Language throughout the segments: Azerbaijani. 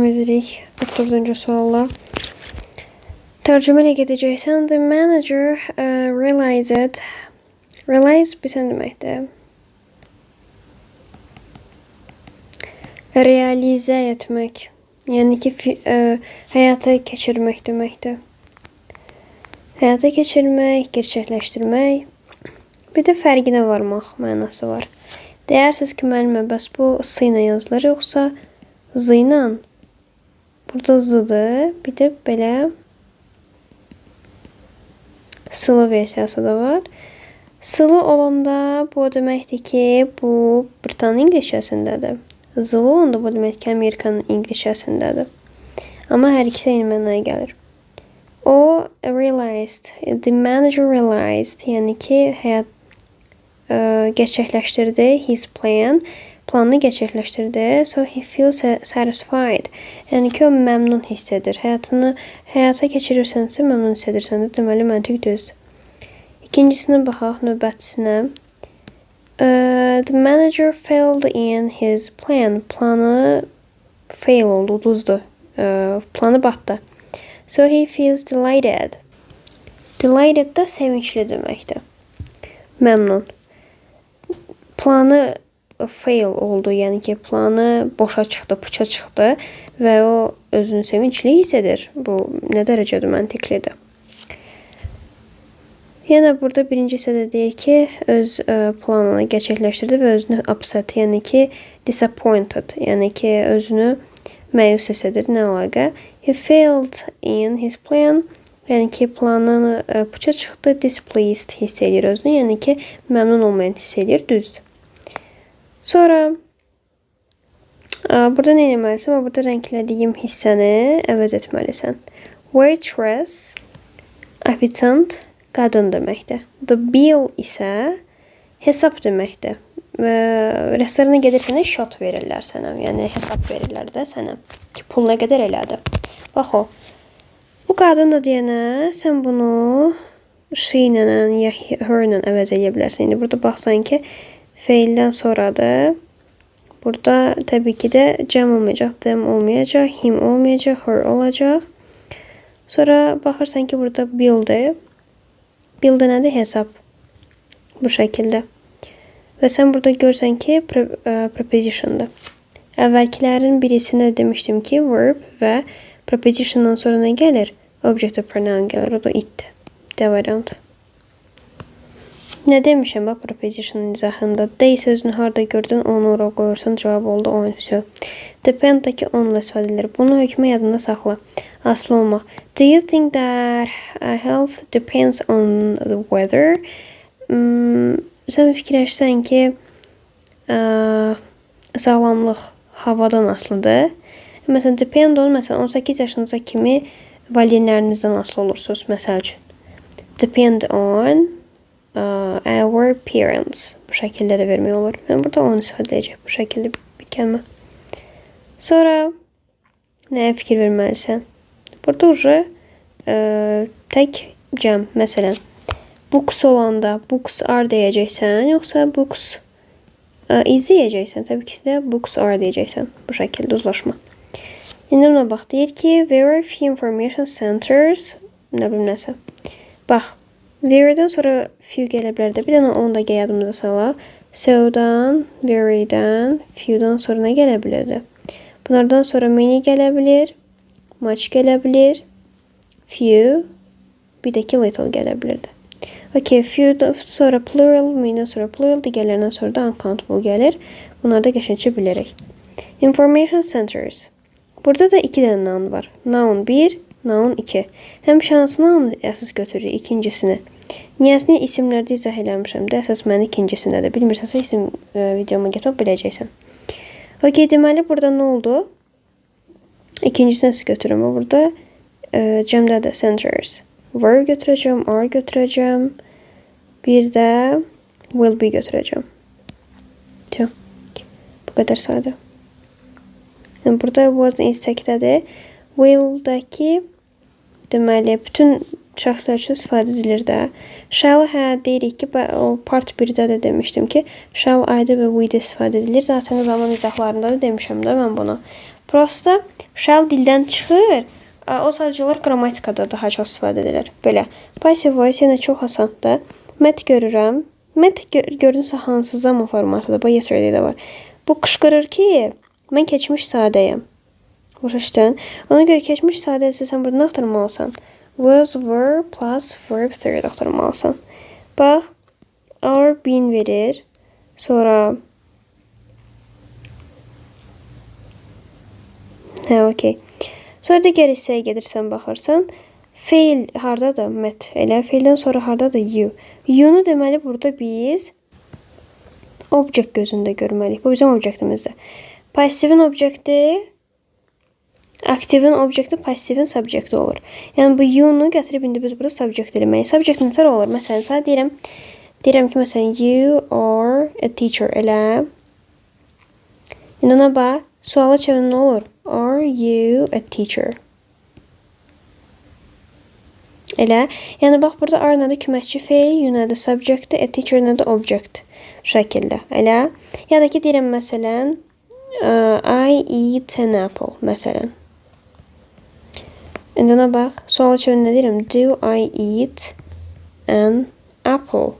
edirik 34-cü sualla. Tərcümə ilə gedəcəksən. The manager realized. Realize bilsən deməkdir. Realizə etmək. Yəni ki, həyata keçirmək deməkdir. Həyata keçirmək, gerçəkləşdirmək. Bir də fərqinə varmaq mənası var. Deyərsiniz ki, müəllimə, bəs bu s ilə yazılır, yoxsa z ilə? Burada z-dır. Bir də belə sılı versiyası da var. Sılı olanda bu deməkdir ki, bu Britanın İngilizcəsindədir. Zılı olanda bu demək ki, Amerikanın İngilizcəsindədir. Amma hər ikisi eyni mənaya gəlir. O realized, the manager realized, yəni ki, gerçəkləşdirdi his plan, planını gerçəkləşdirdi. So he feels satisfied. Yəni ki, o məmnun hiss edir. Həyata keçirirsənsə, məmnun hiss edirsən də, deməli məntiq düzdür. İkincisinə baxaq, növbətisinə. The manager failed in his plan. Planı fail oldu, uduzdu. Planı batdı. So he feels delighted. Delighted da sevinçli deməkdir. Məmnun. Planı fail oldu, yəni ki, planı boşa çıxdı, puça çıxdı və o özünü sevinçli hiss edir. Bu nə dərəcədə məntiqlidir. Yenə burada birinci hissədə deyir ki, öz planını gerçəkləşdirdi və özünü upset, yəni ki, disappointed, yəni ki, özünü məyus hiss edir. Nə əlaqə? He failed in his plan, yəni ki, planını puça çıxdı, displeased hiss edir özünü, yəni ki, məmnun olmayan hiss edir, düzdür. Sonra burada nə etməlisən? Burada rənglədiyim hissəni əvəz etməlisən. Waitress, ofitsiant, qadın deməkdir. The bill isə hesab deməkdir. Restorana gedirsən, shot verirlər sənə. Yəni hesab verirlər də sənə. Ki, pul nə qədər elədi. Bax o. Bu qadın da deyənə, sən bunu she ilə ya her ilə əvəz edə bilərsən. İndi burada baxsan ki, feildən sonradır. Burada təbii ki də cəm olmayacaq, them olmayacaq, him olmayacaq, her olacaq. Sonra baxırsan ki, burada billdir. Bill də nədir? Hesab. Bu şəkildə. Və sən burada görsən ki, preposition'dır. Əvvəlkilərin birisində demişdim ki, verb və preposition'dan sonra nə gəlir? Objective pronoun gəlir. O da itdir. D variantı. Nə demişəm bax preposition'ın izahında? Day sözünü harda gördün, onu ora qoyursan, cavab oldu on. Depend-daki onunla istifadə edilir. Bunu hökmə yadında saxla. Aslı olmaq. Do you think that health depends on the weather? Sən fikirləşsən ki, sağlamlıq havadan asılıdır. Məsələn, depend on, məsələn, 18 yaşınıza kimi valideynlərinizdən asılı olursunuz, məsəl üçün. Depend on our parents. Bu şəkildə də vermək olur. Yəni, burada onu istifadə edəcək. Bu şəkildə bir kəlmə. Sonra nəyə fikir verməlisən? Burada uca tək cəm. Məsələn, books olanda books are deyəcəksən, yoxsa books is deyəcəksən. Təbii ki də books are deyəcəksən. Bu şəkildə uzlaşma. İndi buna bax. Deyir ki, very few information centers, nə bilim nəsə. Bax. Very'dən sonra few gələ bilər də. Bir dənə onu da yadımıza salaq. So-dan, very-dən, few-dan sonra nə gələ bilərdi? Bunlardan sonra many gələ bilir, much gələ bilir, few, bir də ki little gələ bilirdi. Okay, few-dan sonra plural, many-dən sonra plural, digərlərindən sonra da uncountable gəlir. Bunları da qəşəngcə bilərək. Information centers. Burada da 2 dənə noun var. Noun 1, noun 2. Həmişə hansı noun əsas götürür ikincisini. Niyəsini isimlərdə izah eləmişəm də, əsas mən ikincisindədir. Bilmirsənsə isim videoma gətirib biləcəksən. Okay, deməli burada nə oldu? İkincisini əsas götürürüm. Burada cəmdədir, centers. Were götürəcəm, are götürəcəm. Bir də will be götürəcəm. Bu qədər sadə. Burada was is təkdədir. Will-dəki deməli bütün şəxslər üçün istifadə edilir də. Shall deyirik ki, o part 1-də də demişdim ki, shall I-də və we-də istifadə edilir. Zaten zaman izahlarında da demişəm də mən bunu. Prosta shall dildən çıxır. O sadəcə olaraq qrammatikada daha çox istifadə edilir. Belə. Passive voice yenə çox asandır. Met görürəm. Met gördünsə hansı zaman formatıdır? Bu yesterday'də var. Bu qışqırır ki, mən keçmiş sadəyəm. Başa düşdün? Ona görə keçmiş sadəsə sən burada nə axtarmalısan? Was, were plus verb 3 axtarmalısan. Bax, are, been verir. Sonra okey. Sonra digər hissəyə gedirsən, baxırsan. Fail hardadır? Met. Elə faildən sonra hardadır? You. You-nu deməli burada biz object gözündə görməliyik. Bu bizim objektimizdir. Passivin objekti, aktivin objekti, passivin subjekti olur. Yəni bu you-nu gətirib indi biz burada subjekt eləməyik. Subjekt nətər olur? Məsələn, sən deyirəm ki, məsələn, you are a teacher. Elə. İndi ona bax, suala çevirin nə olur? Are you a teacher? Elə. Yəni bax burada are nədir? Köməkçi feil, you nədir? Subjekti, a teacher nədir? Object. Şu şəkildə. Elə. Ya da ki deyirəm məsələn, I eat an apple. Məsələn. İndi ona bax, suala çevirin nə deyirəm? Do I eat an apple?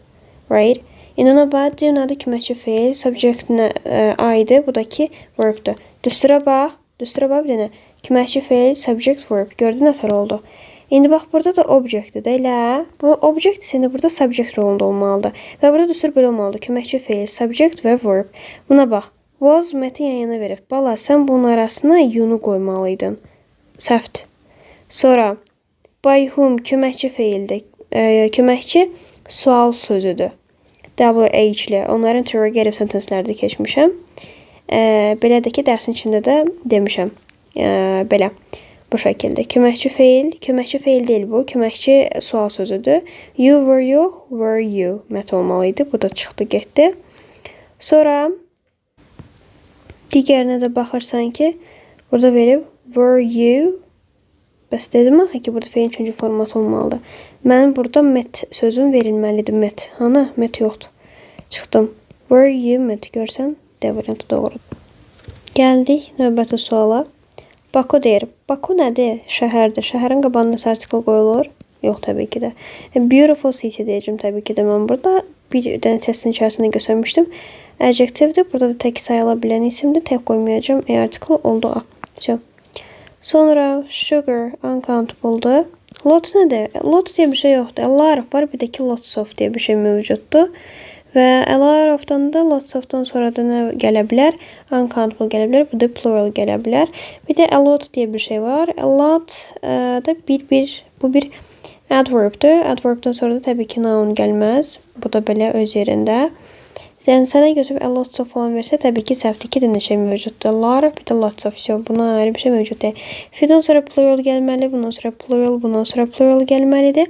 Right? İndi ona bax, do nədir? Köməkçi feil, subject I-dir, bu da ki verbdir. Düsturə bax bir dənə. Köməkçi feil, subject, verb. Gördün nətər oldu? İndi bax, burada da objectdir də, elə. Bu object indi burada subject rolunda olmalıdır. Və burada düstur belə olmalıdır. Köməkçi feil, subject və verb. Buna bax. Was, meti yan-yana verib. Bala, sən bunun arasına you-nu qoymalıydın. Səhvdir. Sonra, by whom köməkçi feildir. Köməkçi sual sözüdür. WH-li. Onların interrogative sentencelərdə keçmişəm. Belədir ki, dərsin içində də demişəm. Belə. Bu şəkildə. Köməkçi feil deyil bu. Köməkçi sual sözüdür. You were yox, were you mət olmalıydı. Bu da çıxdı, getdi. Sonra digərinə də baxırsan ki, burada verib were you. Bəs dedim axı ki, burada feilin üçüncü formatı olmalıdır. Mənim burada met sözüm verilməlidir. Met. Hanı? Met yoxdur. Çıxdım. Were you met görsən? D variantı doğrudur. Gəldik növbəti suala. Baku deyir. Baku nədir? Şəhərdir. Şəhərin qabağına artikel qoyulur? Yox, təbii ki də. Beautiful city deyəcəm təbii ki də. Mən burada bir dənə testin içərisində göstərmişdim. Adjectivdir. Burada da tək sayıla bilən isimdir. Tək qoymayacağım. Article oldu A. Sonra sugar uncountable'dır. Lot nədir? Lot deyə bir şey yoxdur. A lot of var. Bir də ki lots of deyə bir şey mövcuddur. Və a lot of-dan da lots of-dan sonra da nə gələ bilər? Uncountable gələ bilər. Bu da plural gələ bilər. Bir də a lot deyə bir şey var. A lot da bu bir adverbdir. Adverbdan sonra da təbii ki noun gəlməz. Bu da belə öz yerində. Yəni sənə götürüb a lots of falan versə, təbii ki səhvdir. İki dənə şey mövcuddur. A lot of, bir də lots of. Buna ayrı bir şey mövcud deyil. Fidan sonra plural gəlməli, bundan sonra plural gəlməlidir.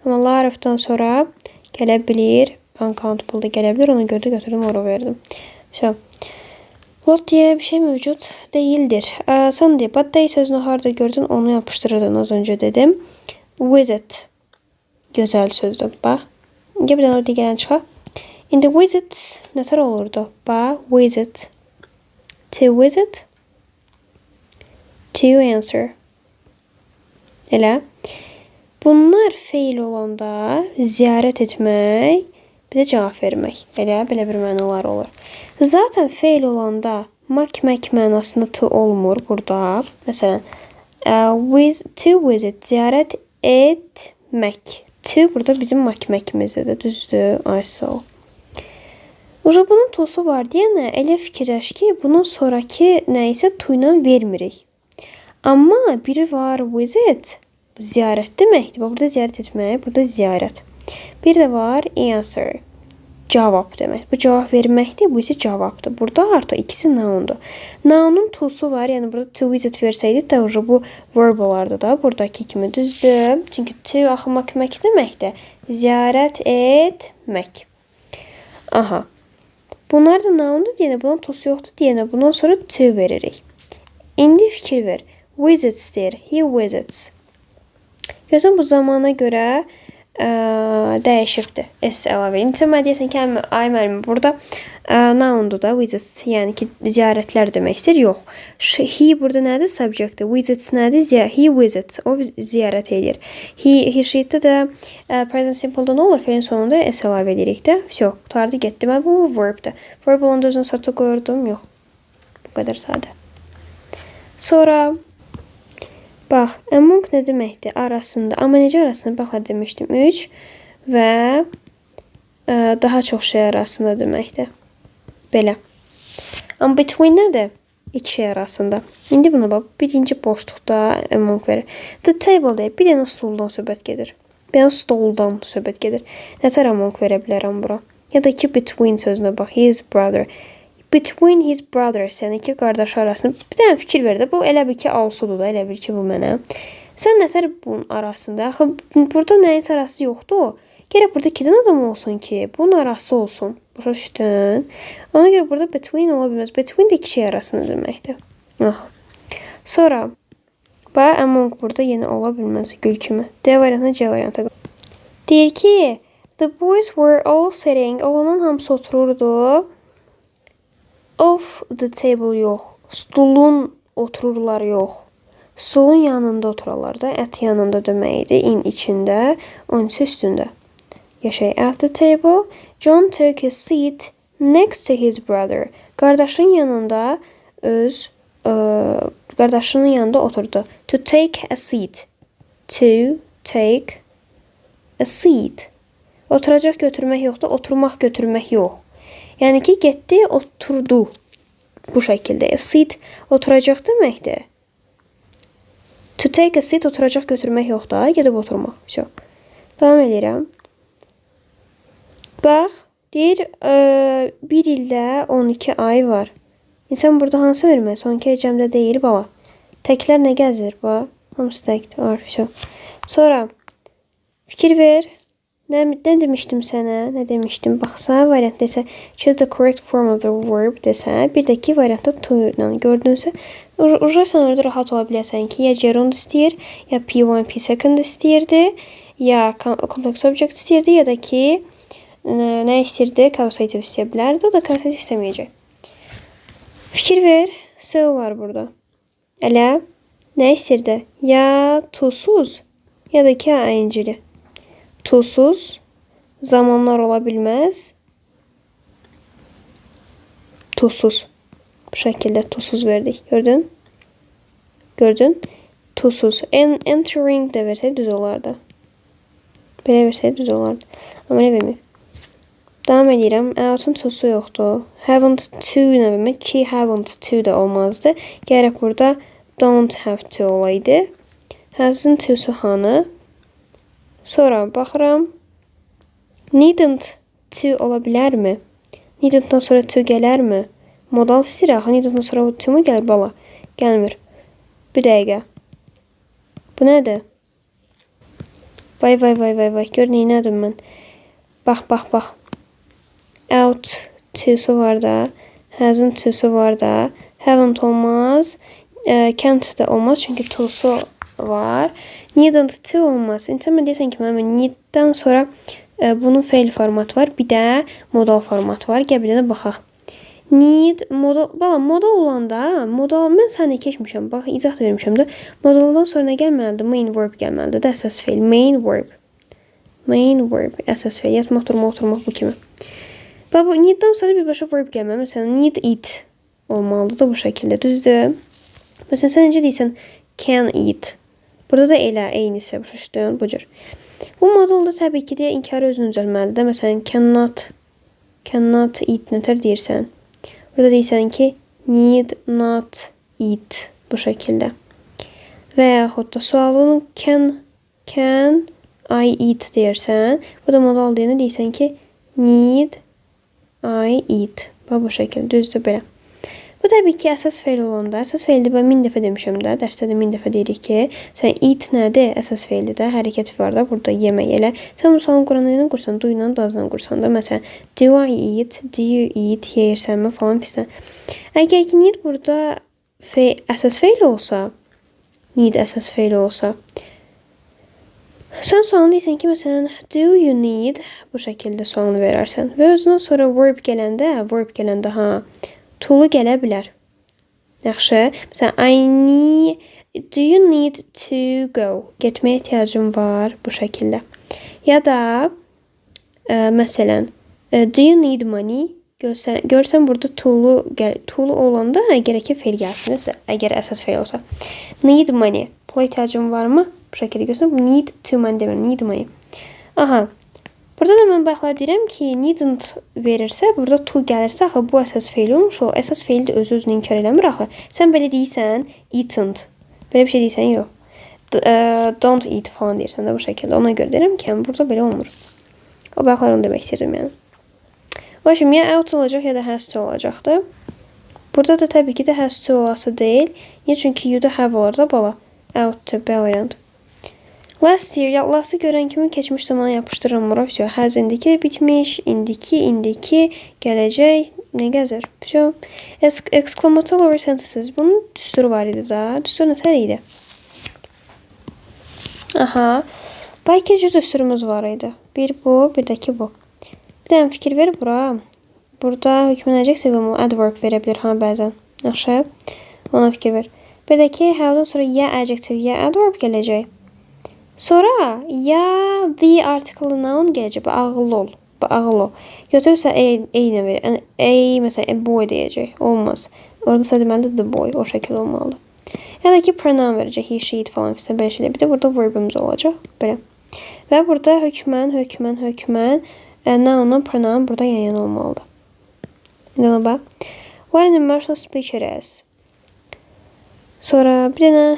Amma lot of-dan sonra gələ bilir. Uncountable da gələ bilir. Ona görə də götürdüm, ora verdim. Lot deyə bir şey mövcud deyildir. Sən deyib, bad day sözünü harada gördün, onu yapışdırırdın, az öncə dedim. Visit. Gözəl sözdür. Bax. İndi bir dənə orada gələn çıxaq. İndi visit nətər olurdu? Bax, visit. To visit. To answer. Elə. Bunlar feil olanda ziyarət etmək, bir də cavab vermək. Elə, belə bir mənalar olur. Zaten feil olanda mak mənasında to olmur burada. Məsələn, to visit, ziyarət etmək. To burada bizim makimizdir, düzdür? I saw. Bunun to'su var deyənə, elə fikirləş ki, bunun sonraki nəyisə to ilə vermirik. Amma biri var visit, ziyarət deməkdir. Burada ziyarət etmək, burada ziyarət. Bir də var answer, cavab demək. Bu cavab verməkdir, bu isə cavabdır. Burada artıq ikisi noundur. Nounun to'su var, yəni burada to visit versəydik də bu verb olardı da, buradakı kimi düzdür. Çünki to axı mak deməkdir. Ziyarət etmək. Aha. Bunlar da noundur deyənə, bunun to'su yoxdur deyənə, bundan sonra to veririk. İndi fikir ver. Visits deyir. He visits. Görürsən bu zamana görə dəyişibdir. S əlavə edin. Sən mənə deyəsən ki, ay müəllim, burada noundur da, visits, yəni ki, ziyarətlər demək istəyir. Yox. He burada nədir? Subjectdir. Visits nədir? He visits. O ziyarət edir. He sheetdə də present simple-da nə olur? Feilin sonunda S əlavə edirik də. Vəsə, qutardı getdi. Mən bu verbdir. Verb olanda özünə sorta qoyurdum. Yox. Bu qədər sadə. Sonra bax, among nə deməkdir? Arasında. Amma necə arasında? Baxar demişdim. 3 və daha çox şey arasında deməkdir. Belə. Amma between nədir? İki şey arasında. İndi buna bax. Birinci boşluqda among verir. The table deyir. Bir dənə stoldan söhbət gedir. Bir dənə stoldan söhbət gedir. Nətər among verə bilərəm bura? Ya da ki, between sözünə bax. His brother. Between his brothers, yəni iki qardaş arasında bir dənə fikir ver də. Bu elə bil ki, alsudur da, elə bil ki, bu mənə. Sən nətər bunun arasında? Axı, burada nəyin arası yoxdur? Gərək burada 2 dənə adam olsun ki, bunun arası olsun. Başa düşdün? Ona görə burada between ola bilməz. Between də iki şey arasında deməkdir. Aha. Sonra, bax, among burada yenə ola bilməz gül kimi. D variantına C variantı. Deyir ki, the boys were all sitting. Oğlanın hamısı otururdu. Off the table yox. Stulun otururlar yox. Stulun yanında oturarlar da. At yanında deməkdir. In içində. Onun üstündə. Yaşay. At the table. John took his seat next to his brother. Qardaşın yanında qardaşının yanında oturdu. To take a seat. To take a seat. Oturacaq götürmək yoxdur. Oturmaq götürmək yox. Yəni ki, getdi, oturdu. Bu şəkildə. A seat oturacaq deməkdir. To take a seat oturacaq götürmək yoxdur. Gedib oturmaq. Davam edirəm. Bax, deyir, 1 ildə 12 ay var. İnsan burada hansı verməz? 12 ay cəmdə deyil, bala. Təklər nə gəzir? Bax, hamısı təkdir. Sonra, fikir ver. Nə demişdim sənə? Nə demişdim? Baxsa, variantda isə choose the correct form of the verb desə, bir də ki, variantda to ilə gördünsə, sən orada rahat ola biləsən ki, ya gerund istəyir, ya P1, P2 istəyirdi, ya complex object istəyirdi, ya da ki, nə istəyirdi? Causative istəyə bilərdi, o da causative istəməyəcək. Fikir ver, so var burada. Elə, nə istəyirdi? Ya tuzsuz, ya da ki, ing-li. Tuzsuz zamanlar ola bilməz. Tuzsuz. Bu şəkildə tuzsuz verdik. Gördün? Gördün? Tuzsuz. Entering də versəydi düz olardı. Belə versəydi düz olardı. Amma nə verməyib? Davam edirəm. Out'un tuzsu yoxdur. Haven't to nə vermək ki, haven't to da olmazdı. Gərək burada don't have to olaydı. Hasn't to'su hanı? Sonra baxıram. Needn't to ola bilərmi? Needn't-dan sonra to gələrmi? Modal istəyir axı. Needn't-dan sonra to mu gəlir bala? Gəlmir. Bir dəqiqə. Bu nədir? Vay. Gör neynədim mən. Bax. Out to'su var da. Hasn't to'su var da. Haven't olmaz. Can't da olmaz. Çünki to'su var. Needn't to olmaz. İnsan mən deyəsən ki, mən need'dən sonra bunun feil formatı var. Bir də modal formatı var. Gəl bir dənə baxaq. Need, modal, bala, modal olanda, mən sənə keçmişəm. Bax, izah da vermişəm də. Modaldan sonra nə gəlməlidir? Main verb gəlməlidir də, əsas feil. Main verb, əsas feil. Yatmaq, oturmaq bu kimi. Bax, bu need'dən sonra birbaşa verb gəlməlidir. Məsələn, need eat olmalıdır da bu şəkildə. Düzdür? Məsələn, sən necə deyirsən? Can eat. Burada da elə, eynisi, başa düşdün, bu cür. Bu modalda təbii ki, inkarı özünü düzəlməlidir. Məsələn, cannot eat nətər deyirsən? Burada deyirsən ki, need not eat, bu şəkildə. Və yaxud da sualının can I eat deyirsən. Bu da modal deyəndə deyirsən ki, need I eat. Bu şəkildə, düzdür belə. Bu təbii ki, əsas feil olanda, əsas feildə mən 1000 dəfə demişəm də, dərsdə də 1000 dəfə deyirik ki, sən eat nədir? Əsas feildə də hərəkət var da, burada yemək elə. Sən bu sualın quranı ilə qursan, do ilə, does-la qursan da, məsələn, do I eat, do you eat, yeyirsənmi falan fisdən. Əgər ki, need burada əsas feil olsa, need əsas feil olsa, Sen sualını deyirsən ki, məsələn, do you need bu şəkildə sualını verərsən və özündən sonra verb gələndə to'lu gələ bilər. Yaxşı. Məsələn, do you need to go? Getməyə ehtiyacım var bu şəkildə. Ya da məsələn, do you need money? Görsən burada to'lu olanda gərəkə fe'l gəlsin. Əgər əsas fe'l olsa. Need money. Pula ehtiyacım varmı? Bu şəkildə görsən. Need to money demirəm. Need money. Aha. Burada da mən baxıb deyirəm ki, needn't verirsə, burada to gəlirsə, axı bu əsas fe'l olmuş. O əsas fe'l də özünü inkar eləmir axı. Sən belə deyirsən, eatn't. Belə bir şey deyirsən, yox. Don't eat falan deyirsən də bu şəkildə. Ona görə deyirəm ki, burada belə olmur. O baxlar onu demək istəyirdim yəni. O şimdi ya out olacaq ya da has to olacaqdır. Burada da təbii ki də has to olası deyil. Niyə? Çünki you da have olur da bala. Out to B variant. Last year, ya last'ı görən kimi keçmiş zamana yapışdırıram bura. Все. Has indiki bitmiş, indiki gələcək. Ne gəzir? Все. Exclamatory sentences. Bunun düsturu var idi da. Düstur nətər idi? Aha. Bəlkə cüz düsturumuz var idi. Bir bu, bir də ki bu. Bir dənə fikir ver bura. Burada hökmlənəcək sevimli adverb verə bilər bəzən. Yaxşı. Ona fikir ver. Bir də ki, have-dan sonra ya adjective, ya adverb gələcək. Sonra ya the article noun gələcək. Ağıllı ol. Ağıllı ol. Götürürsə a-nə ver. A məsələn a boy deyəcək. Olmaz. Orada sə deməlidir the boy. O şəkil olmalı. Ya da ki pronoun verəcək. He, she, it falan filan belə şeylər. Bir də burada verbimiz olacaq. Belə. Və burada hökmən nounla pronoun burada yan-yana olmalıdır. İndi ona bax. What an emotional speech it is. Sonra bir dənə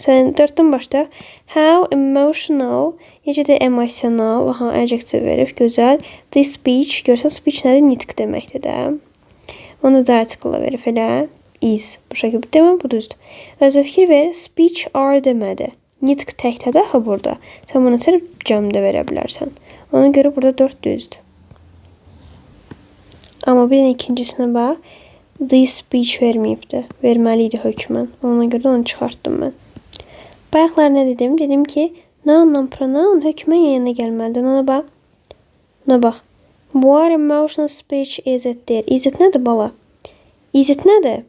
sən 4-dən başlayaq. How emotional, necə də emotional, adjective verib, gözəl. This speech, görsən speech nədir? Nitq deməkdir də. Onu da article verib, elə is. Bu şəkildə deməm, bu düzdür. Özə fikir ver, speech are demədi. Nitq təkdə axı burada. Sən bunu nətər cəmdə verə bilərsən. Ona görə burada 4 düzdür. Amma bir dənə ikincisine bax. This speech verməyibdir. Verməli idi hökmən. Ona görə də onu çıxartdım mən. Bayaqlar nə dedim? Dedim ki, nounla pronoun hökmən yanına gəlməlidir. Ona bax. Ona bax. What emotional speech is it there? Is it nədir bala? Is it nədir?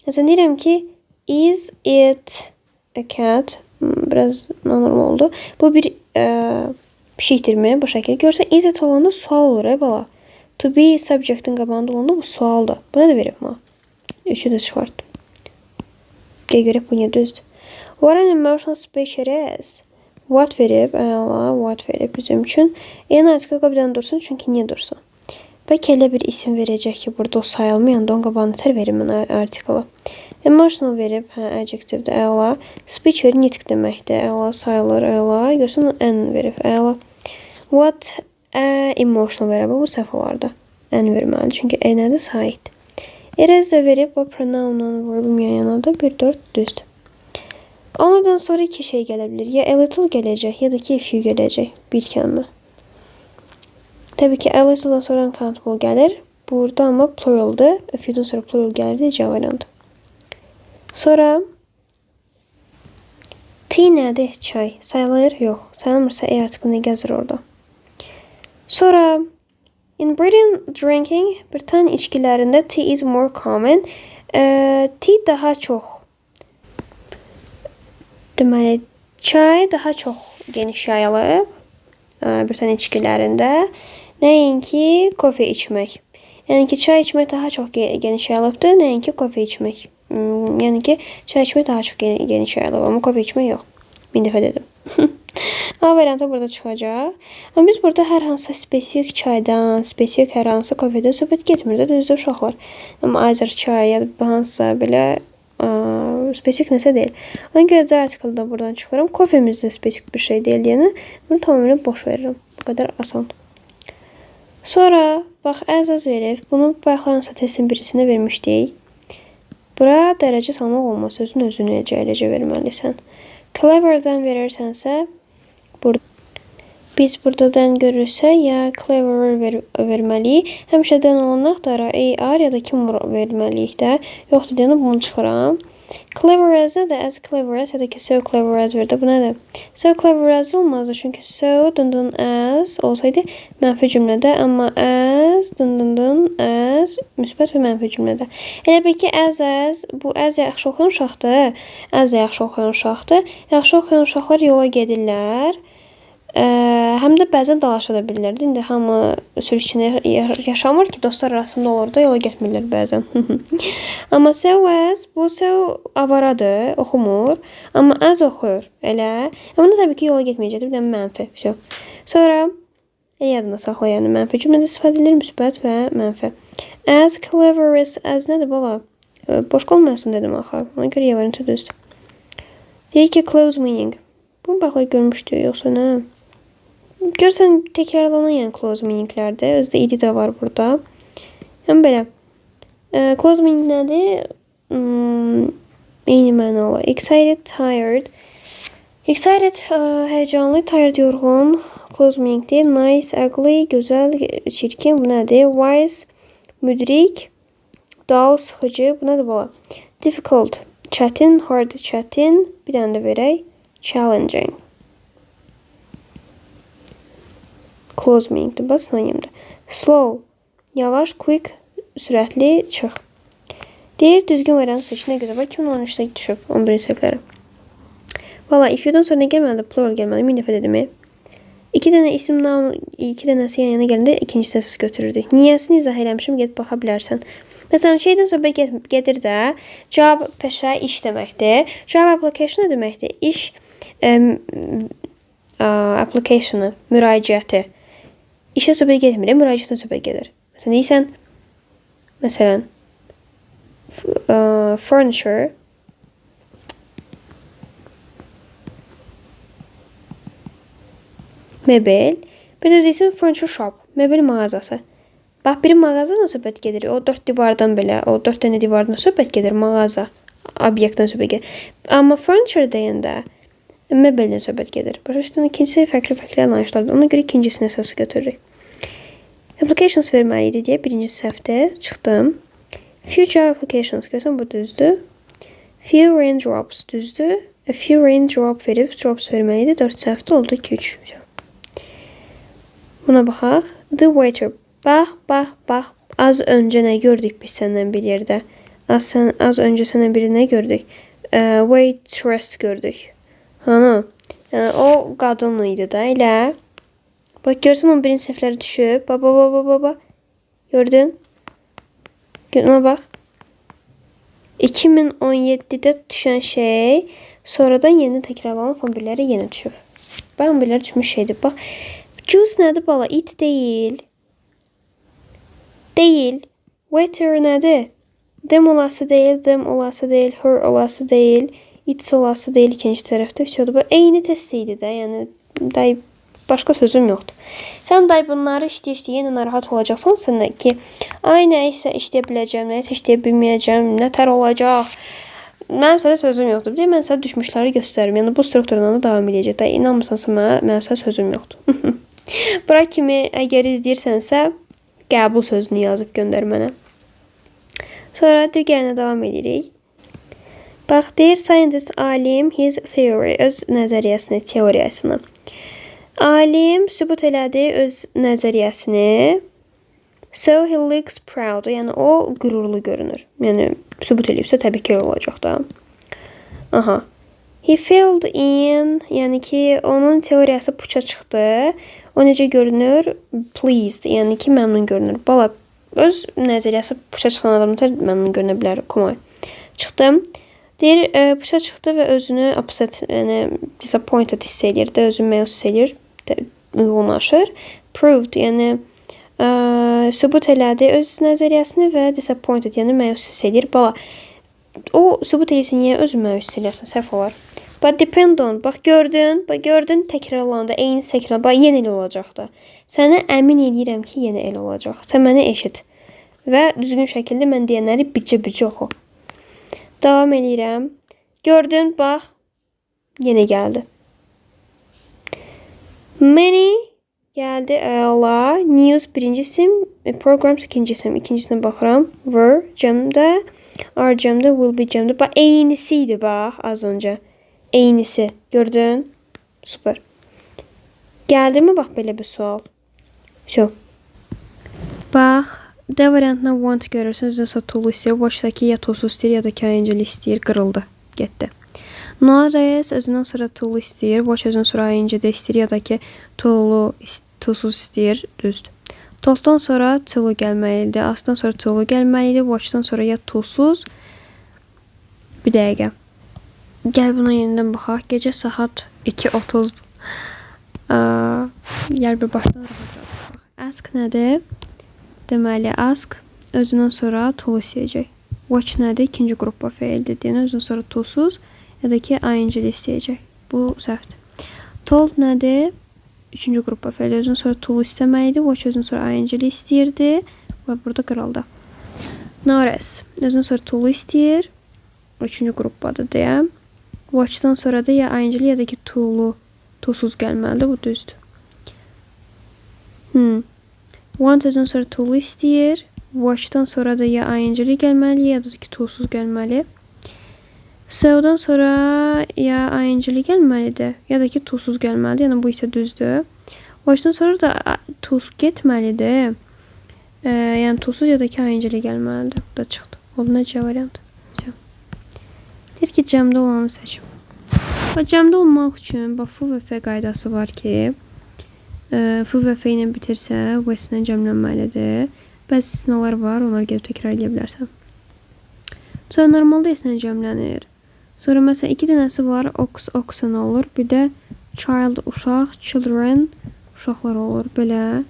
Məsələn deyirəm ki, is it a cat? Biraz normal oldu. Bu bir şeydirmi bu şəkildə. Görsən is it olanda sual olur bala. To be subject'in qabağında olanda bu sualdır. Buna da verib ma. Üçü də çıxartdım. Görək bu niyə düzdür. What an emotional speech it is. What verib, what verib bizim üçün. En article qabağında dursun çünki niyə dursun? Bəlkə elə bir isim verəcək ki, burada o sayılmayan da onun qabağında nətər verim mən article. Emotional verib, adjective'də əla. Speech verib, nitq deməkdir. Əla sayılır, əla. Görsən n verib, əla. What emotional verib, bu səhv olardı. N verməli, çünki nədir? Sait. It is də verib, bu pronounla verbim yan-yanadır. 1-4 düzdür. Onlardan sonra iki şey gələ bilir. Ya a little gələcək, ya da ki a few gələcək. Bir kəlmə. Təbii ki, a little'dan sonra uncountable gəlir. Burada amma pluraldır. A few'dan sonra plural gəlirdi, cavablandı. Sonra tea nədir? Çay. Sayılır? Yox. Sayılmırsa e artıq nə gəzir orada. Sonra in Britain drinking, Britan içkilərində tea is more common. Tea daha çox. Deməli, çay daha çox geniş yayılıb Britan içkilərində. Nəinki kofe içmək. Yəni ki, çay içmək daha çox geniş yayılıbdır, nəinki kofe içmək. Yəni ki, çay içmək daha çox geniş yayılıb, amma kofe içmək yox. 1000 dəfə dedim. A variantı burada çıxacaq. Amma biz burada hər hansı spesifik çaydan, spesifik hər hansı kofedən söhbət getmir də, düzdür uşaqlar. Amma Azər çay ya da hansısa belə spesifik nəsə deyil. Ona görə də artikeldə buradan çıxıram. Kofemiz də spesifik bir şey deyil, yəni bunu tamamilə boş verirəm. Bu qədər asan. Sonra, bax, az verib. Bunu bayaqlarınsa testin birisində vermişdik. Bura dərəcə salmaq olmaz. Sözün özünü eləcə verməlisən. Clever'dan verirsənsə, biz buradan görürsə, ya clever verməliyik. Həmişədən olanaq da AR ya da kim verməliyik də. Yoxdur, deyəni bunu çıxıram. Clever as nədir? As clever as ya da ki so clever as verdə. Bu nədir? So clever as olmazdı. Çünki so dın as olsaydı mənfi cümlədə. Amma as dın as müsbət və mənfi cümlədə. Elə bil ki as bu as yaxşı oxuyan uşaqdır. As yaxşı oxuyan uşaqdır. Yaxşı oxuyan uşaqlar yola gedirlər. Həm də bəzən dalaşa da bilirlər. İndi hamı sülh içində yaşamır ki, dostlar arasında olur da yola getmirlər bəzən. Amma so as, bu so avaradır, oxumur. Amma as oxuyur, elə. Amma da təbii ki, yola getməyəcəkdir, bir dənə mənfi. Sonra, yadında saxla, yəni mənfi cümlədə istifadə edilir, müsbət və mənfi. As clever as nədir, bala? Boş olmayasın dedim axı. Ona görə yevarinti düzdür. Deyir ki, close meaning. Bunu baxla görmüşdür, yoxsa nə? Görsən təkrarlanan yəni close meaninglərdə. Özdə id də var burada. Yəni belə. Close meaning nədir? Eyni mənalı. Excited, tired. Excited, həyəcanlı, tired, yorğun. Close meaningdir. Nice, ugly, gözəl, çirkin. Bu nədir? Wise, müdrik. Dull, sıxıcı. Bu nədir bala? Difficult, çətin. Hard, çətin. Bir dənə də verək. Challenging. Close meaningdir. Bax, sinonimdir. Slow, yavaş, quick, sürətli, çıx. Deyir, düzgün variant seç. Nə gözəl. Bax, 2013-də düşüb 11-ci səhvlərə. Valla, if you'dan sonra nə gəlməlidir? Plural gəlməlidir. Bir dəfə dedim. 2 dənə isim, iki dənəsi yan yana gələndə ikinci səs götürürdük. Niyəsini izah eləmişim, gedib baxa bilərsən. Məsələn, şeydən söhbət gedir də, cavab peşə, iş deməkdir. Cavab application nə deməkdir? İş application-ı, müraciəti. İşə söhbət getmir, müraciətdən söhbət gedir. Məsələn, deyirsən, məsələn, furniture, mebel, bir də deyirsən furniture shop, mebel mağazası. Bax, biri mağazadan söhbət gedir, o 4 divardan belə, o 4 dənə divardan söhbət gedir, mağaza, obyektdən söhbət gedir. Amma furniture deyəndə, mebeldən söhbət gedir. Başa ikincisi fərqli anlayışlardır. Ona görə ikincisini əsas götürürük. Applications verməli idi deyə birinci səhvdə çıxdım. Future applications görsən bu düzdür. Few raindrops düzdür. A few raindrop verib drops verməli idi. 4 səhvdə oldu 2-3. Buna baxaq. The waiter. Bax. Az öncə nə gördük biz səndən bir yerdə? Az öncə səndən bir nə gördük? Waitress gördük. Hana, yəni o qadın idi da, elə. Bax, görsən 11-ci səhvləri düşüb. Baba. Gördün? Ona bax. 2017-də düşən şey, sonradan yeni təkrarlanan fonbilləri yenə düşüb. Bax, fonbilləri düşmüş şeydir. Bax, juice nədir bala? It deyil. Waiter nədir? Them olası deyil, her olası deyil. It's olası deyil ikinci tərəfdə. Bu eyni test idi də. Yəni, day başqa sözüm yoxdur. Sən day bunları işləyə yenə narahat olacaqsan sənə ki, ay nəysə işləyə biləcəm, nəysə işləyə bilməyəcəm, nətər olacaq. Mənim sənə sözüm yoxdur. Bir də mən sənə düşmüşləri göstərim. Yəni, bu strukturdan da davam edəcək. Day, inanmırsansa mənim sənə sözüm yoxdur. Bura kimi əgər izləyirsənsə, qəbul sözünü yazıb göndər mənə. Sonra digərinə davam edirik. Bax, deyir scientist, alim, his theory, öz nəzəriyyəsini, teoriyasını. Alim sübut elədi öz nəzəriyyəsini. So he looks proud. Yəni, o qürurlu görünür. Yəni, sübut eləyibsə təbii ki, olacaq da. Aha. He filled in, yəni ki, onun teoriyası puça çıxdı. O necə görünür? Pleased, yəni ki, məmnun görünür. Bala, öz nəzəriyyəsi puça çıxan adamlar məmnun görünə bilər. Komay. Çıxdım. Deyir, puça çıxdı və özünü upset, yəni disappointed hiss edir də, özünü məyus hiss edir, uyğunlaşır. Proved, yəni sübut elədi öz nəzəriyyəsini və disappointed, yəni məyus hiss edir. Bala, o sübut eləyirsə, niyə özü məyus hiss eləyəsən, səhv olar. But depend on, bax gördün, təkrarlandı, eyni təkrar, bax yenə elə olacaq da. Sənə əmin eləyirəm ki, yenə elə olacaq. Sən məni eşit və düzgün şəkildə mən deyənləri bircə oxu. Davam eləyirəm. Gördün, bax, yenə gəldi. Many gəldi, əla. News birinci isim, programs ikinci isim. İkincisine baxıram. Were, cəmdə. Are cəmdə, will be cəmdə. Bax, eynisi idi bax az öncə. Eynisi. Gördün? Super. Gəldi mi bax belə bir sual? Şu. Bax, D variantına want görürsünüz. Özünə tulu istəyir. Watchdakı ya tulu istəyir ya da ing istəyir. Qırıldı. Getdi. Notice özündən sonra tulu istəyir. Watch özündən sonra ing də istəyir ya da ki tulsuz istəyir. Düzdür. Toldan sonra tulu gəlməlidir. Asdan sonra tulu gəlməlidir. Watchdan sonra ya tulsuz. Bir dəqiqə. Gəl buna yenidən baxaq. Gecə saat 2:30. Gəl bir başdan baxaq. Ask nədir? Deməli, ask özündən sonra tulu istəyəcək. Watch nədir? İkinci qrupa feildir. Yəni özündən sonra tulsuz ya da ki ing istəyəcək. Bu səhvdir. Told nədir? Üçüncü qrupa feildir. Özündən sonra tulu istəməlidir. Watch özündən sonra ing istəyirdi və burada qırıldı. Notice özündən sonra tulu istəyir. Üçüncü qrupadır deyəm. Watchdan sonra da ya ing ya da ki tulsuz gəlməlidir. Bu düzdür. Want özündən sonra tulu istəyir. Watchdan sonra da ya ing gəlməli ya da ki tulsuz gəlməli. So'dan sonra ya ing gəlməlidir ya da ki tulsuz gəlməlidir. Yəni bu isə düzdür. Watchdan sonra da tulsuz getməlidir. Yəni tulsuz ya da ki ing gəlməlidir. Bu da çıxdı. Oldu necə variant? Deyir ki cəmdə olanı seçim. Cəmdə olmaq üçün fu və f qaydası var ki fu və f ilə bitirsə v ilə cəmlənməlidir. Bəzi istisnalar var. Onları gəlib təkrar edə bilərsən. Sonra normalda s ilə cəmlənir. Sonra məsələn iki dənəsi var. Oxen olur. Bir də child uşaq, children uşaqlar olur. Belə.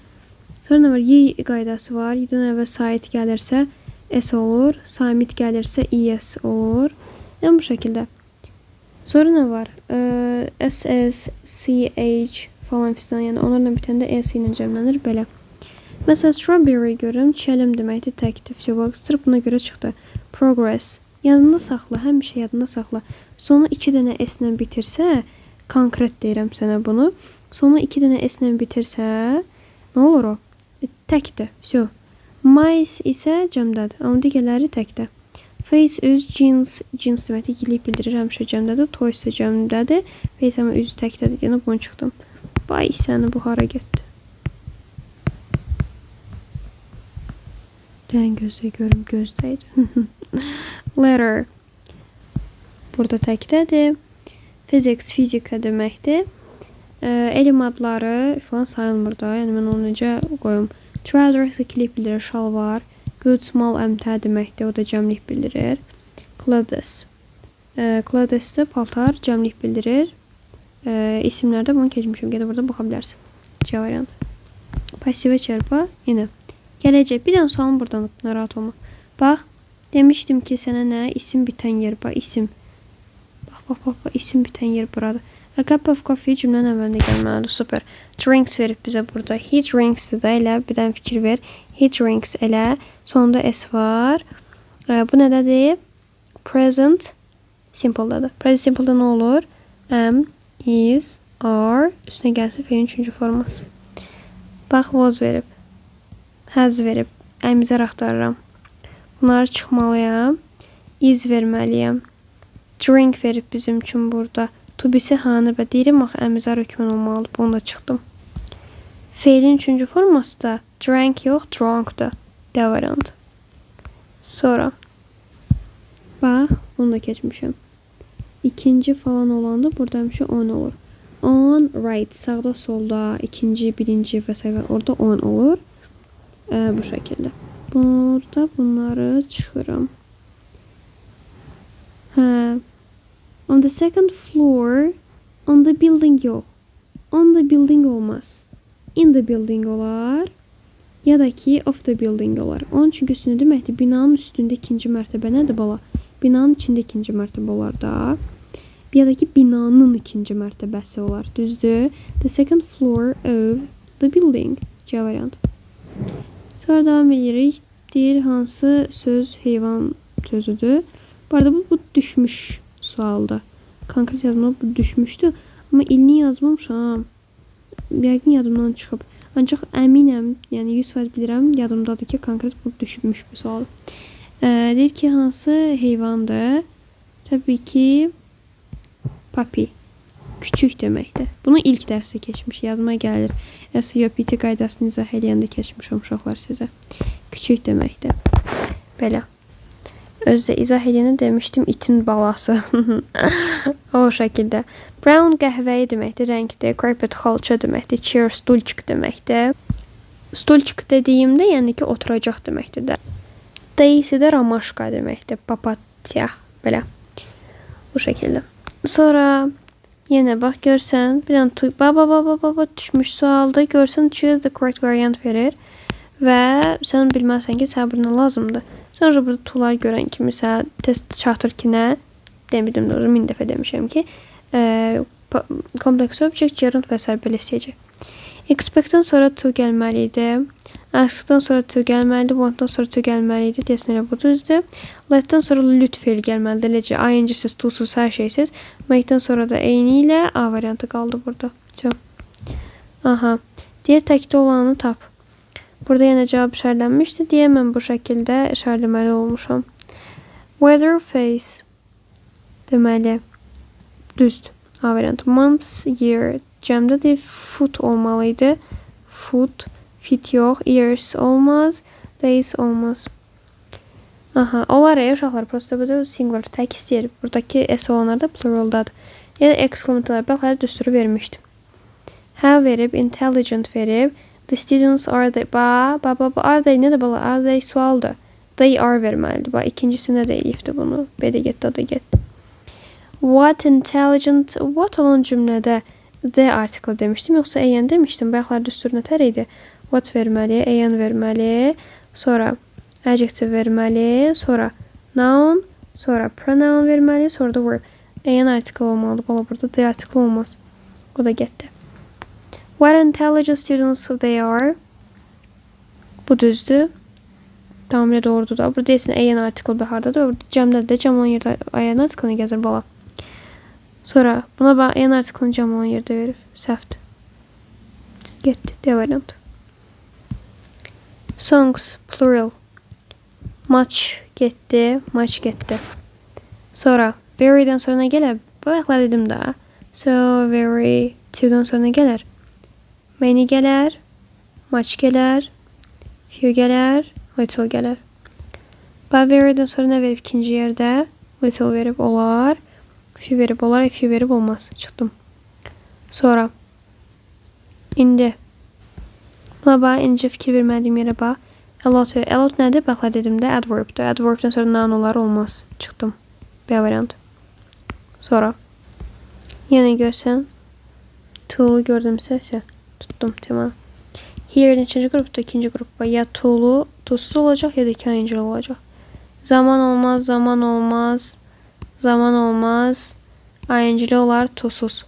Sonra nə var? Y qaydası var. Y-dən əvvəl sait gəlirsə s olur. Samit gəlirsə es olur. Yəni bu şəkildə. Sonra nə var? SS, CH falan fistan. Yəni onlarla bitəndə s ilə cəmlənir. Belə. Məsələn, strawberry görürüm. Çəlim deməkdir. Təkdir. Sırf buna görə çıxdı. Progress. Yadında saxla. Həmişə yadında saxla. Sonu 2 dənə s ilə bitirsə, konkret deyirəm sənə bunu. Sonu 2 dənə s ilə bitirsə, nə olur o? Təkdir. Vəsə. Mice isə cəmdədir. Amma digərləri təkdir. Face, üz, jeans deməkdir. Gilib bildirir. Həmişə cəmdədir. Toy isə cəmdədir. Face amma üzü təkdədir. Yəni bunu çıxdım. Bay səni bu hara getdi? Dən gözlə görüm. Gözdəydi. Letter. Burada təkdədir. Physics, fizika deməkdir. Elm adları falan sayılmır da. Yəni mən onu necə qoyum. Trousers kilib bildirir. Şal var. Good, small, əmtə deməkdir. O da cəmlik bildirir. Clothes. Clothes də paltar cəmlik bildirir. İsimlərdə bunu keçmişim. Gədə burada baxa bilərsin. C variant. Pasivə çərpa. Yenə. Gələcək. Bir dənə sualım buradan. Narahat olma. Bax. Demişdim ki sənə nə? İsim bitən yer. Bax. İsim. Bax. İsim bitən yer buradır. A cup of coffee cümlənin əvvəlində gəlməlidir. Super. Drinks verib bizə burada. He drinks-dir da elə. Bir dənə fikir ver. He drinks elə. Sonunda s var. Bu nədədir? Present simple-dadır. Present simple-da nə olur? Am, is, are. Üstünə gəlsin feilin 3-cü forması. Bax, was verib. Has verib. Əmizər axtarıram. Bunları çıxmalıyam. Is verməliyəm. Drink verib bizim üçün burada. To be-si hanı və deyirəm axı əmizər hökmən olmalıdır. Bunu da çıxdım. Feilin 3-cü forması da drank yox, drunk'dur. D variant. Sonra. Bax, bunu da keçmişəm. İkinci falan olanda burada həmişə on olur. On, right. Sağda, solda, ikinci, birinci və s. Orada on olur. Bu şəkildə. Burada bunları çıxıram. Hə. On the second floor, on the building yox. On the building olmaz. In the building olar. Ya da ki of the building olar. Onun çünki üstündə deməkdir. Binanın üstündə ikinci mərtəbə nədir bala? Binanın içində ikinci mərtəbə olar da. Ya da ki binanın ikinci mərtəbəsi olar. Düzdür? The second floor of the building. C variant. Sonra davam edirik. Deyir hansı söz heyvan sözüdür. Bu arada bu düşmüş sualda. Konkret yazmam bu düşmüşdü. Amma ilini yazmamışam. Yəqin yadımdan çıxıb. Ancaq əminəm, yəni 100% bilirəm, yadımdadır ki, konkret bu düşmüş bir sual. Deyir ki, hansı heyvandır? Təbii ki, puppy. Küçük deməkdir. Bunu ilk dərsdə keçmiş, yadıma gəlir. SEOPT qaydasını izah eləyəndə keçmişəm uşaqlar sizə. Küçük deməkdir. Belə. Özdə izah eləyəndə demişdim itin balası. O şəkildə. Brown qəhvəyi deməkdir, rəngdir. Carpet xalça deməkdir. Chair stulçik deməkdir. Stulçik dediyimdə yəni ki, oturacaq deməkdir də. Daisy də ramaşka deməkdir. Papatya. Belə. Bu şəkildə. Sonra yenə bax görsən, bir an baba düşmüş sualda görsən choose the correct variant verir və sən bilməsən ki, səbrinə lazımdır. Sonra burada tular görən kimi sən test çatır ki, nə? Demirdim doğru, 1000 dəfə demişəm ki, complex object, gerund və s. belə istəyəcək. Expectdən sonra to gəlməli idi. Ask'dan sonra to gəlməlidir, want'dan sonra to gəlməlidir. Deyəsən elə bu düzdür. Let'dən sonra lüt fe'li gəlməlidir. Eləcə ing'siz, to'siz, hər şeysiz. Make'dən sonra da eyni ilə A variantı qaldı burada. Aha. Deyə təkdə olanı tap. Burada yenə cavab işarələnmişdi. Deyə mən bu şəkildə işarələməli olmuşam. Weather face. Deməli, düzdür. A variantı. Months, year. Cəmdə də foot olmalıydı. Foot. Fit yox, years olmaz, days olmaz. Aha, onlar uşaqlar prosta burada singular tək istəyir. Buradakı S olanlar da pluraldadır. Yəni exclamatolar baxar düsturu vermişdim. Have verib, intelligent verib. The students are they. Are they nə də bala? Are they sualdır. They are verməlidir. Bax ikincisində də elifdir bunu. B də getdi, da getdi. What intelligent, what olan cümlədə the article demişdim, yoxsa an demişdim. Bayaqlar düstur nətər idi? What verməli, an verməli, sonra adjective verməli, sonra noun, sonra pronoun verməli, sonra da verb. An article olmalı, bala burada the article olmaz. O da getdi. What intelligent students they are. Bu düzdür. Tamamilə doğrudur da. Burada deyəsən an article bahardadır. Cəmdədir də, cəm olan yerdə an article-ını gəzir bala. Sonra buna bax, an article-ını cəm olan yerdə verir. Səhvdir. Getdi, D variantı. Songs, plural. Much getdi, much getdi. Sonra, very'dən sonra nə gələr? Bayaqlar dedim də. So, very, to'dan sonra nə gələr? Many gələr, much gələr, few gələr, little gələr. Very'dən sonra nə verib ikinci yerdə? Little verib olar, few verib olar, few verib olmaz. Çıxdım. Sonra, indi. Buna bax, incə fikir vermədiyim yerə bax. Allot verir. Allot nədir? Baxla dedim də, adverbdir. Adverbdən sonra noun olar, olmaz. Çıxdım. B variant. Sonra. Yenə görsən. To'lu gördümsə, tutdum temanı. Here neçinci qrupda? İkinci qrupda. Ya to'lu, to'suz olacaq, ya da iki ayıncılı olacaq. Zaman olmaz, zaman olmaz. Zaman olmaz. Ayıncılı olar, to'suz.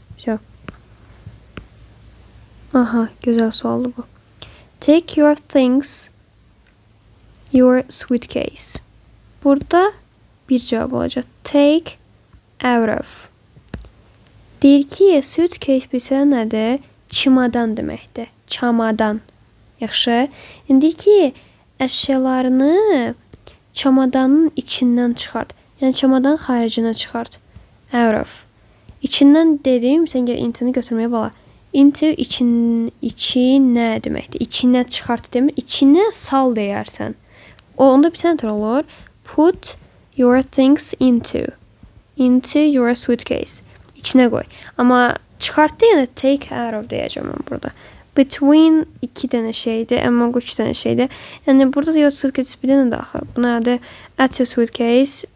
Aha, güzel sualdı bu. Take your things, your suitcase. Burada bir cevap olacaq. Take out of. Deyir ki, suitcase bizə nədir? Çimadan deməkdir. Çamadan. Yaxşı. İndi ki, əşyalarını çamadanın içindən çıxart. Yəni çamadan xaricinə çıxart. Out of. İçindən dediyim, sən gəl intini götürməyə bala. Into içinə deməkdir. İçinə çıxart demir. İçinə sal deyərsən. Onda bir sənə olur. Put your things into. Into your suitcase. İçinə qoy. Amma çıxart deyəndə take out of deyəcəm mən burada. Between 2 dənə şeydir. Among 3 dənə şeydir. Yəni burada your suitcase bir dənə daxil. Buna adı at your suitcase.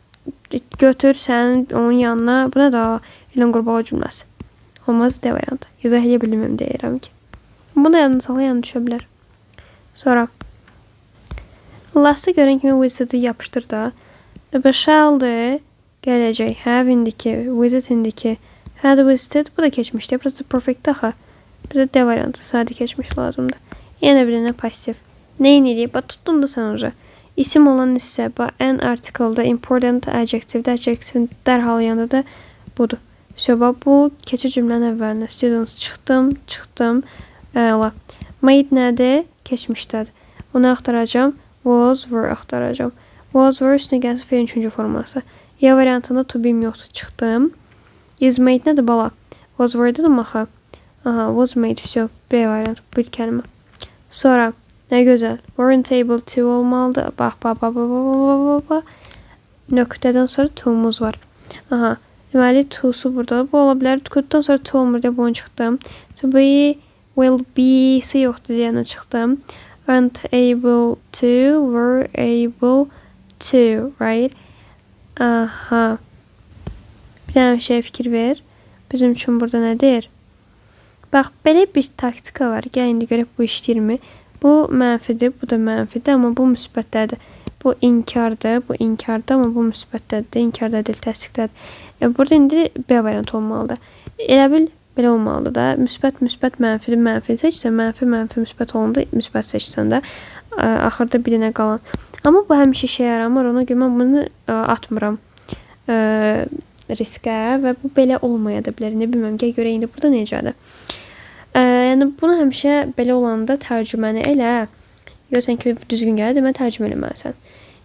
Götür sən onun yanına. Buna da ilin qurbağa cümləsi. Olmaz D variantı. İzah edə bilməm deyirəm ki. Bu da yadını saxla, yanı düşə bilər. Sonra. Lastı görən kimi wizard'ı yapışdır da. Shall'dır. Gələcək. Have indiki. Wizard indiki. Had visited. Bu da keçmişdi. Burası perfect axı. Bir də D variantı. Sadə keçmiş lazımdır. Yenə bir dənə pasif. Neyin eləyib? Bax tutdun da sən oca. İsim olan hissə. Bax an article'da important adjective'də. Adjective'in dərhal yanında da budur. Bax bu keçir cümlənin əvvəlinə. Students çıxdım. Əla. Made nədir? Keçmişdədir. Onu axtaracağım. Was, were axtaracağım. Was var üstünə gəlsin fe'lin 3-cü forması. Ya variantında to be'm yoxdur, çıxdım. Is made nədir bala? Was var-dır axı. Aha, was made, все, B variant, bir kəlmə. Sonra, nə gözəl. Weren't able to olmalıdır. Bax. Nöqtədən sonra to'muz var. Aha, deməli to'su burada. Bu ola bilər. Koddan sonra to olmur deyə bunu çıxdım. To be, will be-si yoxdur deyənə çıxdım. Weren't able to, were able to, right? Aha. Bir dənə şey fikir ver. Bizim üçün burada nədir? Bax, belə bir taktika var. Gəl indi görək bu işləyirmi? Bu mənfidir, bu da mənfidir, amma bu müsbətdədir. Bu inkardır, bu inkardır, amma bu müsbətdədir. İnkar deyil, təsdiqdədir. Burada indi B variant olmalıdır. Elə bil belə olmalıdır da. Müsbət, mənfidir, mənfi seçsən, mənfi, müsbət olanda müsbət seçsən də axırda bir dənə qalan. Amma bu həmişə işə yaramır. Ona görə mən bunu atmıram riskə və bu belə olmaya da bilər. Ne bilməm, gəl görə indi burada necədir. Yəni bunu həmişə belə olanda tərcüməni elə. Görsən ki, düzgün gəlir, demə tərcümə eləməlisən.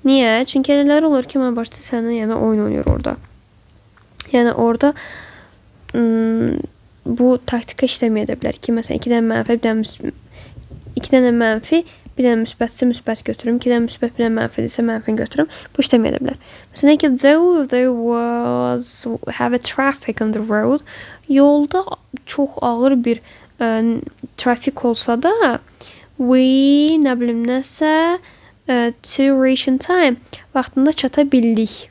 Niyə? Çünki elələr olur ki, mən başda səndən oyun oynayır orada. Yəni orada bu taktika işləməyə də bilər ki, məsələn 2 dənə mənfi, 2 dənə mənfi, bir dənə müsbətsə müsbət götürüm, 2 dənə müsbət, bir dənə mənfidirsə mənfini götürüm. Bu işləməyə də bilər. Məsələn ki, though there was heavy traffic on the road, yolda çox ağır bir trafik olsa da, we nə bilim nəsə to reach in time, vaxtında çata bildik.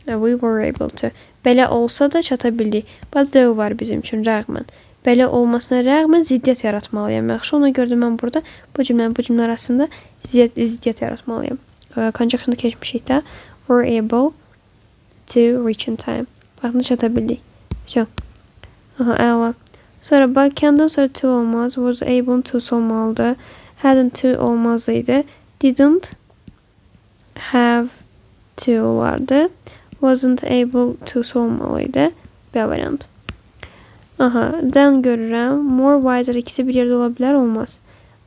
We were able to. Belə olsa da çata bildik. But though var bizim üçün rəğmən. Belə olmasına rəğmən ziddiyyət yaratmalıyam. Yaxşı, ona görə də mən burada bu cümlə arasında ziddiyyət yaratmalıyam. Conjunction'da keçmişik də. Were able to reach in time. Vaxtında çata bildik. So. Aha, əla. Sonra bax, can'dan sonra to olmaz. Was able to olmalıdır. Hadn't to olmazdı. Didn't have to olardı. Wasn't able to olmalıydı. B variant. Aha, then görürəm. More wiser ikisi bir yerdə ola bilər, olmaz.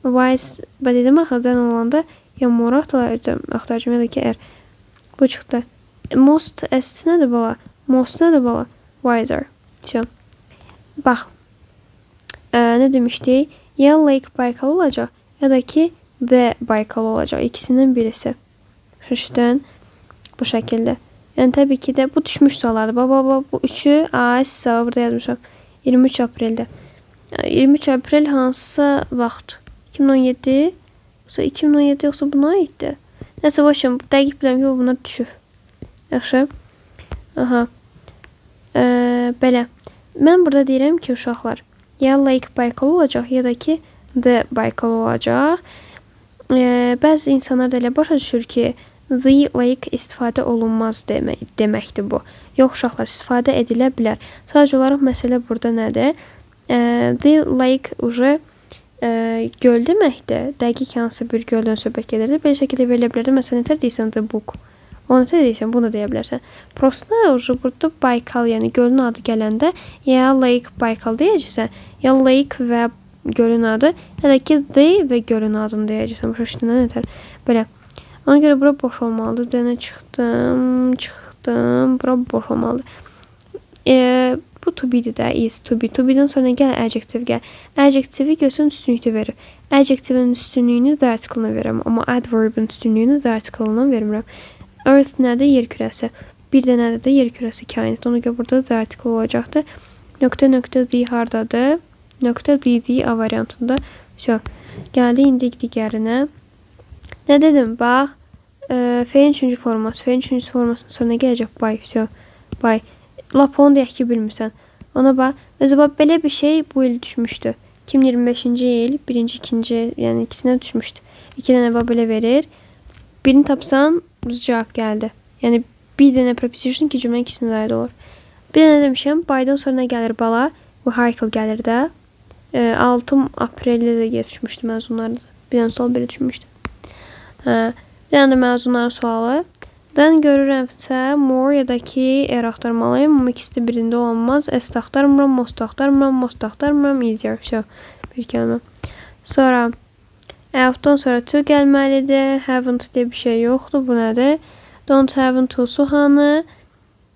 Wise, ben dedim axı, then olanda ya more axtaracağım ya da ki er. Bu çıxdı. Most est nədir bala? Most nədir bala? Wiser. Şey. Bax. Ne demişdik? Ya Lake Baykal olacaq ya da ki The Baykal olacaq. İkisindən birisi. Şüşdən bu şəkildə. Yəni təbii ki də bu düşmüş suallardır. Baba bu üçü sağ burada yazmışam. 23 apreldə. 23 aprel hansısa vaxt? 2017 yoxsa 2017 yoxsa buna aiddir? Nəsə başım dəqiq bilirəm ki, bunlar düşüb. Yaxşı. Aha. Belə. Mən burada deyirəm ki, uşaqlar, ya Lake Baykal olacaq ya da ki The Baykal olacaq. Bəzi insanlar da elə başa düşür ki, The Lake istifadə olunmaz deməkdir bu. Yox uşaqlar, istifadə edilə bilər. Sadəcə olaraq məsələ burada nədir? The Lake göl deməkdir. Dəqiq hansı bir göldən söhbət gedir. Belə şəkildə verilə bilər. Məsələn, nətər deyirsən The Book. O nətər deyirsən, bunu da deyə bilərsən. Prosta burada Baykal, yəni gölün adı gələndə ya Lake Baykal deyəcəksən, ya Lake və gölün adı, ya da ki The və gölün adını deyəcəksən. Bu şəkildə nətər? Belə. Ona görə bura boş olmalıdır. Dənə çıxdım. Bura boş olmalıdır. Bu to be'dir də, is to be. To be'dən sonra gəl adjective gəl. Adjectivi görsün üstünlükdə verir. Adjectivin üstünlüyünü the article-na verirəm. Amma adverbin üstünlüyünü the article-na vermirəm. Earth nədir? Yer kürəsi. Bir də nədir? Yer kürəsi kainat. Ona görə burada the article olacaqdır. Nöqtə the hardadır? Nöqtə the A variantında. So, gəldi indi digərinə. Nə dedim? Bax, fe'lin 3-cü forması. Fe'lin 3-cü formasının sonuna gələcək by. So, by. Lap onu deyək ki, bilmirsən. Ona bax, özü bax, belə bir şey bu il düşmüşdü. 2025-ci il, 1-ci, 2-ci, yəni ikisinə düşmüşdü. 2 dənə bax belə verir. Birini tapsan, düz cavab gəldi. Yəni, bir dənə preposition ki, cümlə ikisinə də aid olur. Bir dənə demişəm, by'dan sonra gəlir bala. Bu Haykıl gəlir də. 6 apreldə də geçmişdi məzunlarda. Bir dənə sual belə düşmüşdü. Bir dənə də məzunların sualı. Dən görürəmsə, more ya da ki, axtarmalıyım. Amma ikisi də birində olanmaz. Est axtarmıram, most axtarmıram, easier. Bir kəlmə. Sonra, out'dan sonra to gəlməlidir. Haven't deyə bir şey yoxdur. Bu nədir? Don't have to hanı.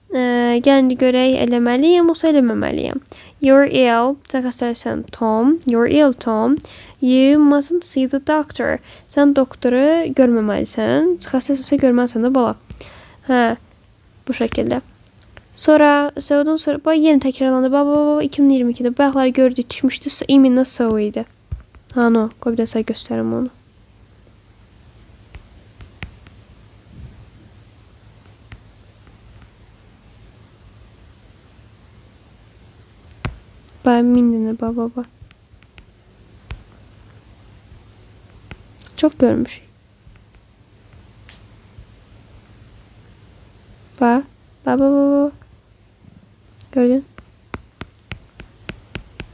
Gəlin görək eləməliyəm, yoxsa eləməməliyəm. You're ill. Çəkəstərsən Tom. You're ill, Tom. You mustn't see the doctor. Sən doktoru görməməlisən. Xəstəsə görməlisən də bala. Hə, bu şəkildə. Sonra, so'dan sonra, bax, yeni təkrarlandı. Bax, 2022-də bayaqlar gördük, düşmüşdü. İminlə so idi. Ano, qoy bir də sənə göstərim onu. Bax, mindinə, bax. Çox görmüşük. Bax. Gördün?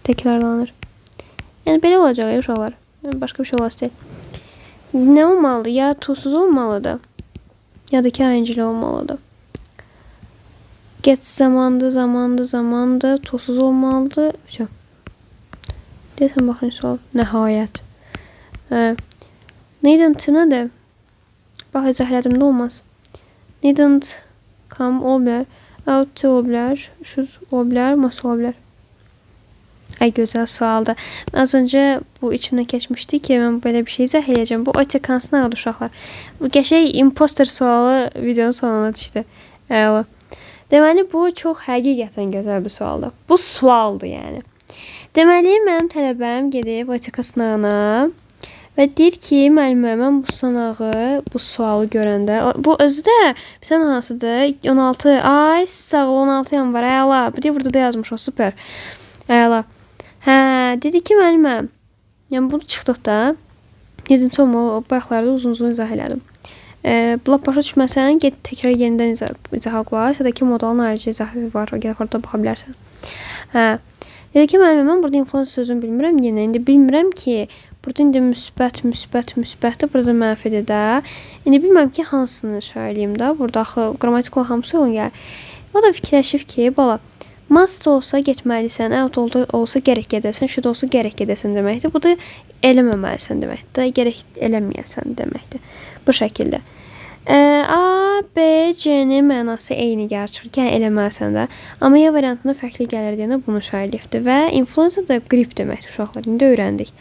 Tekrarlanır. Yəni belə olacaq ya uşaqlar. Başqa bir şey olası deyil. Nə olmalıdır? Ya tuzsuz olmalıdır, ya da ki ayıncılı olmalıdır. Get zamandı, tuzsuz olmalıdır. Deyəsən baxın sual. Nəhayət. Needn't nədir? Bax, izah də olmaz. Needn't come ola bilər. Out to ola bilər. Should ola bilər. Must ola bilər. Ay, gözəl sualdır. Az öncə bu içimdən keçmişdi ki, mən belə bir şey izah edəcəm. Bu OTK-sını aldı uşaqlar. Bu qəşəng imposter sualı videonun sonuna düşdü. Əla. Deməli, bu çox həqiqətən gözəl bir sualdır. Bu sualdır, yəni. Deməli, mənim tələbəm gedib OTK sınağına və deyir ki, müəllimə, mən bu sınağı, bu sualı görəndə, bu özü də bir sən hansıdır? 16, ay, sağ ol, 16 yanvar, əla. Bir də burada da yazmış o, super. Əla. Hə, dedi ki, müəllimə, yəni bunu çıxdıqda, yedinci olmalı, bayaqlarda uzun izah elədim. Lap başa düşməsən, get təkrar yenidən izah qulaq. Sədəki modalın harici izahı var, gələk orada baxa bilərsən. Hə, dedi ki, müəllimə, mən burada influencer sözünü bilmirəm, yenə indi bilmirəm ki, burada indi müsbətdir, burada mənfidir də. İndi bilmirəm ki, hansını söyləyim də, burada axı qrammatik olan hamısı onun gəlir. O da fikirləşib ki, bala, must olsa getməlisən, out olsa gərək gedəsən, should olsa gərək gedəsən deməkdir. Bu da eləməməlisən deməkdir, gərək eləməyəsən deməkdir. Bu şəkildə. A, B, C-nin mənası eyni gəlir çıxır ki, yəni eləməlisən də. Amma ya variantında fərqli gəlir deyəndə bunu söyləyibdir. Və influenza da qrip deməkdir uşaqlar. İndi öyrəndik.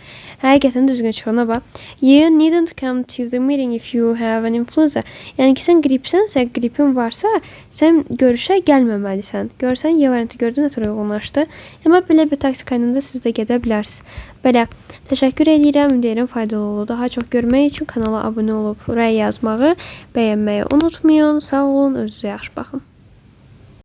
Həqiqətən düzgün çıxına bax. You needn't come to the meeting if you have an influenza. Yəni ki, sən qripsənsə, qripin varsa, sən görüşə gəlməməlisən. Görsən, ya variantı gördün, nətər uyğunlaşdı. Amma belə bir taktika ilə də siz də gedə bilərsiniz. Belə, təşəkkür edirəm, deyirəm, faydalı oldu. Daha çox görmək üçün kanala abunə olub, rəy yazmağı, bəyənməyi unutmayın. Sağ olun, özünüzə yaxşı baxın.